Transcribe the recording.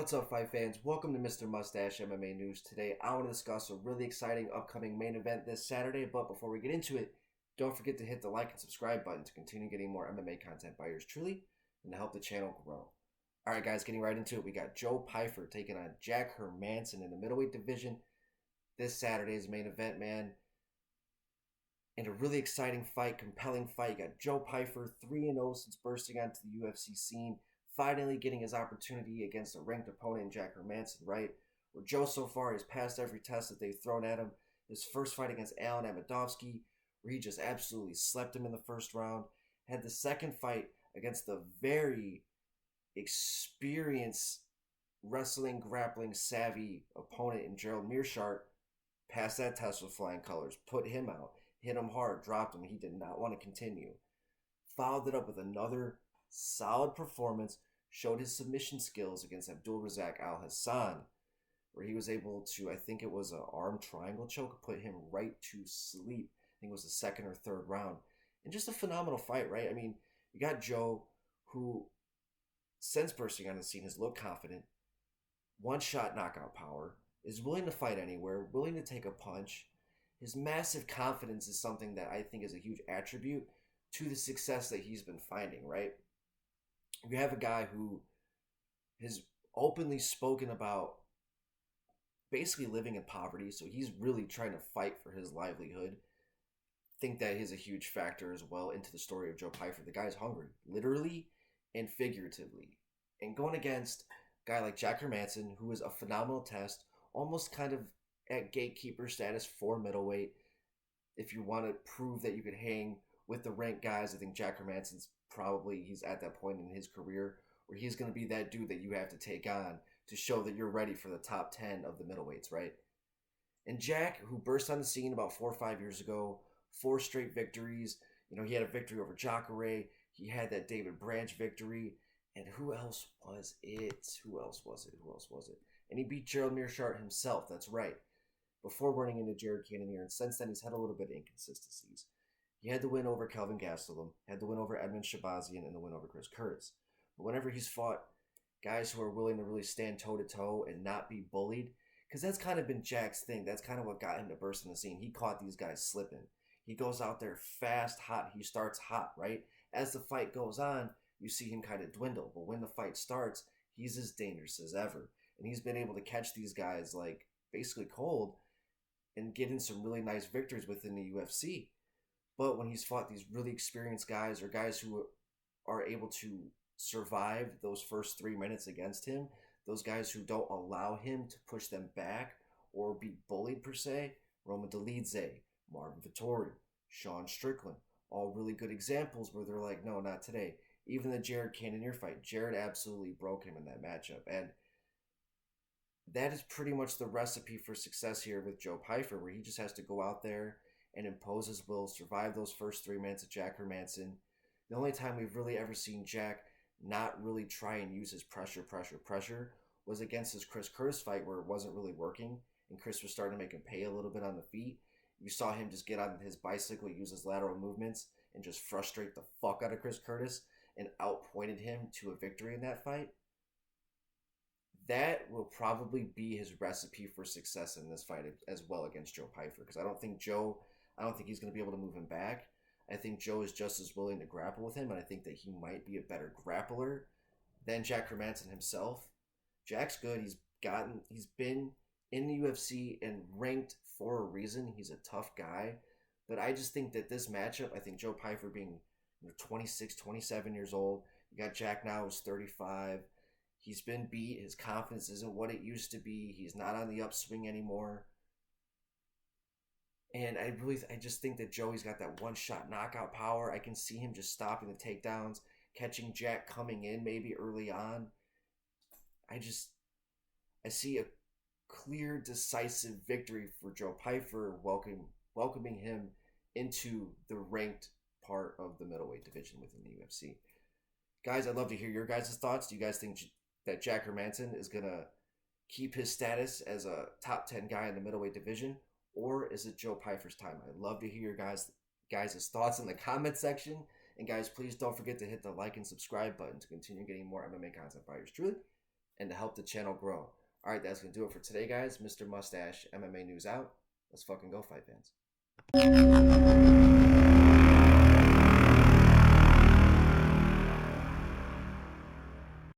What's up, fight fans? Welcome to Mr. Mustache MMA News. Today, I want to discuss a really exciting upcoming main event this Saturday. But before we get into it, don't forget to hit the like and subscribe button to continue getting more MMA content by yours truly and to help the channel grow. All right, guys, getting right into it. We got Joe Pyfer taking on Jack Hermansson in the middleweight division. This Saturday's main event, man. And a really exciting fight, compelling fight. You got Joe Pyfer, 3-0 since bursting onto the UFC scene. Finally getting his opportunity against a ranked opponent in Jack Hermansson, right? Where Joe so far has passed every test that they've thrown at him. His first fight against Alan Amedovski, where he just absolutely slept him in the first round. Had the second fight against the very experienced wrestling, grappling, savvy opponent in Gerald Meerschaert. Passed that test with flying colors, put him out, hit him hard, dropped him. He did not want to continue. Followed it up with another solid performance, showed his submission skills against Abdulrazak Al Hassan, where he was able to, I think it was an arm triangle choke, put him right to sleep. I think it was the second or third round. And just a phenomenal fight, right? I mean, you got Joe, who, since bursting on the scene, has looked confident, one-shot knockout power, is willing to fight anywhere, willing to take a punch. His massive confidence is something that I think is a huge attribute to the success that he's been finding, right? You have a guy who has openly spoken about basically living in poverty, so he's really trying to fight for his livelihood. Think that is a huge factor as well into the story of Joe Pyfer. The guy's hungry, literally and figuratively. And going against a guy like Jack Hermansson, who is a phenomenal test, almost kind of at gatekeeper status for middleweight. If you want to prove that you could hang with the ranked guys, I think Jack Hermansson's he's at that point in his career where he's going to be that dude that you have to take on to show that you're ready for the top 10 of the middleweights, right? And Jack, who burst on the scene about 4 or 5 years ago, 4 straight victories. You know, he had a victory over Jacare. He had that David Branch victory. And who else was it? Who else was it? And he beat Gerald Meerschaert himself, that's right, before running into Jared Cannonier. And since then, he's had a little bit of inconsistencies. He had the win over Kelvin Gastelum, had the win over Edmund Shabazian, and the win over Chris Curtis. But whenever he's fought guys who are willing to really stand toe-to-toe and not be bullied, because that's kind of been Jack's thing. That's kind of what got him to burst in the scene. He caught these guys slipping. He goes out there fast, hot. He starts hot, right? As the fight goes on, you see him kind of dwindle. But when the fight starts, he's as dangerous as ever. And he's been able to catch these guys like basically cold and get in some really nice victories within the UFC. But when he's fought these really experienced guys or guys who are able to survive those first 3 minutes against him, those guys who don't allow him to push them back or be bullied per se, Roman Dolidze, Marvin Vettori, Sean Strickland, all really good examples where they're like, no, not today. Even the Jared Cannonier fight, Jared absolutely broke him in that matchup. And that is pretty much the recipe for success here with Joe Pyfer, where he just has to go out there and impose his will, survive those first 3 minutes of Jack Hermansson. The only time we've really ever seen Jack not really try and use his pressure was against his Chris Curtis fight, where it wasn't really working, and Chris was starting to make him pay a little bit on the feet. You saw him just get on his bicycle, use his lateral movements, and just frustrate the fuck out of Chris Curtis, and outpointed him to a victory in that fight. That will probably be his recipe for success in this fight as well against Joe Pyfer, because I don't think he's going to be able to move him back. I think Joe is just as willing to grapple with him, and I think that he might be a better grappler than Jack Hermansson himself. Jack's good. He's been in the UFC and ranked for a reason. He's a tough guy. But I just think that this matchup, I think Joe Pyfer being 26, 27 years old, you got Jack now who's 35. He's been beat. His confidence isn't what it used to be. He's not on the upswing anymore. And I just think that Joey's got that one-shot knockout power. I can see him just stopping the takedowns, catching Jack coming in maybe early on. I see a clear, decisive victory for Joe Pyfer, welcoming him into the ranked part of the middleweight division within the UFC. Guys, I'd love to hear your guys' thoughts. Do you guys think that Jack Hermansson is going to keep his status as a top 10 guy in the middleweight division? Or is it Joe Pyfer's time? I'd love to hear your guys' thoughts in the comment section. And guys, please don't forget to hit the like and subscribe button to continue getting more MMA content by yours truly and to help the channel grow. All right, that's going to do it for today, guys. Mr. Mustache, MMA News out. Let's fucking go, fight fans.